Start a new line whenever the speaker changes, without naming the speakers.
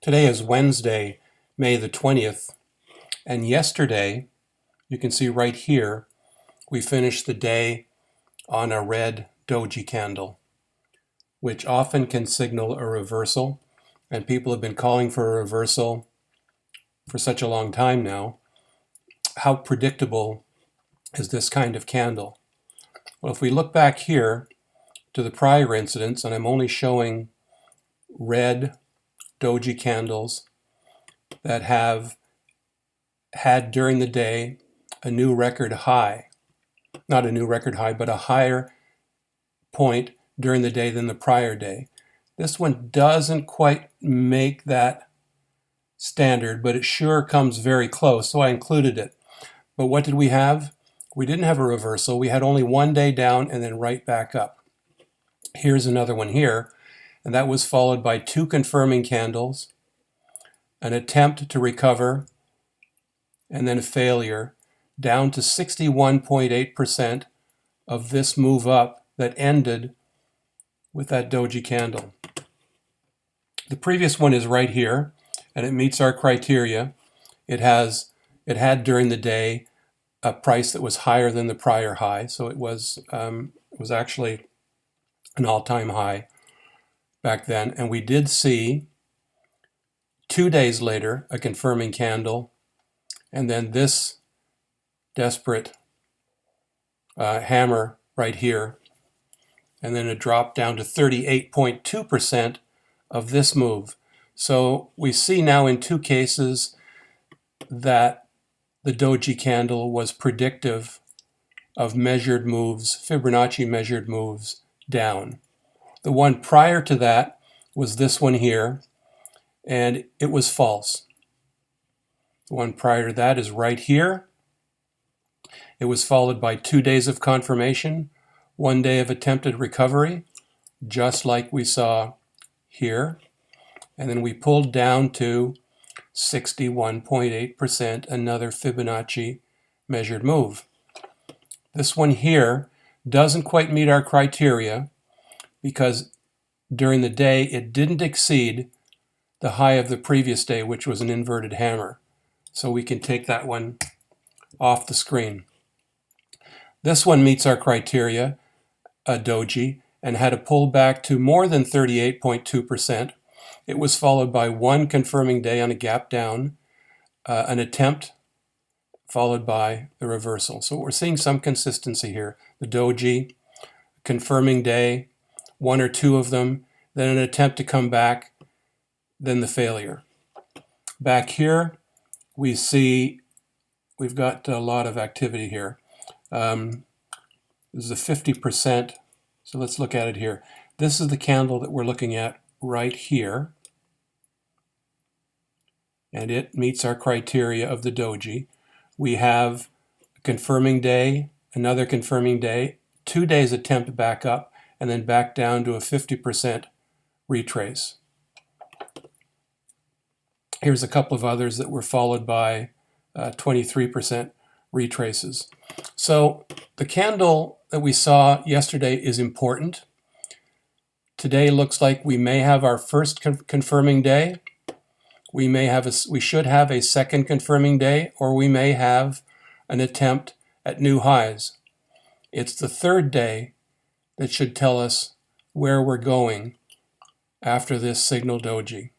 Today is Wednesday, May the 20th, and yesterday, you can see right here, we finished the day on a red doji candle, which often can signal a reversal, and people have been calling for a reversal for such a long time now. How predictable is this kind of candle? Well, if we look back here to the prior incidents, and I'm only showing red doji candles that have had during the day a new record high. Not a new record high, but a higher point during the day than the prior day. This one doesn't quite make that standard, but it sure comes very close, so I included it. But what did we have? We didn't have a reversal. We had only one day down and then right back up. Here's another one here, and that was followed by two confirming candles, an attempt to recover, and then a failure, down to 61.8% of this move up that ended with that doji candle. The previous one is right here, and it meets our criteria. It had during the day a price that was higher than the prior high, so it was actually an all-time high back then. And we did see 2 days later a confirming candle, and then this desperate hammer right here, and then a drop down to 38.2% of this move. So we see now in two cases that the doji candle was predictive of measured moves, Fibonacci measured moves down. The one prior to that was this one here, and it was false. The one prior to that is right here. It was followed by 2 days of confirmation, 1 day of attempted recovery, just like we saw here. And then we pulled down to 61.8%, another Fibonacci measured move. This one here doesn't quite meet our criteria because during the day it didn't exceed the high of the previous day, which was an inverted hammer. So we can take that one off the screen. This one meets our criteria, a doji, and had a pullback to more than 38.2%. It was followed by one confirming day on a gap down, an attempt, followed by the reversal. So we're seeing some consistency here. The doji, confirming day, one or two of them, then an attempt to come back, then the failure. Back here, we see we've got a lot of activity here. This is a 50%, so let's look at it here. This is the candle that we're looking at right here, and it meets our criteria of the doji. We have a confirming day, another confirming day, 2 days attempt back up, and then back down to a 50% retrace. Here's a couple of others that were followed by 23% retraces. So the candle that we saw yesterday is important. Today looks like we may have our first confirming day. We should have a second confirming day, or we may have an attempt at new highs. It's the third day that should tell us where we're going after this signal doji.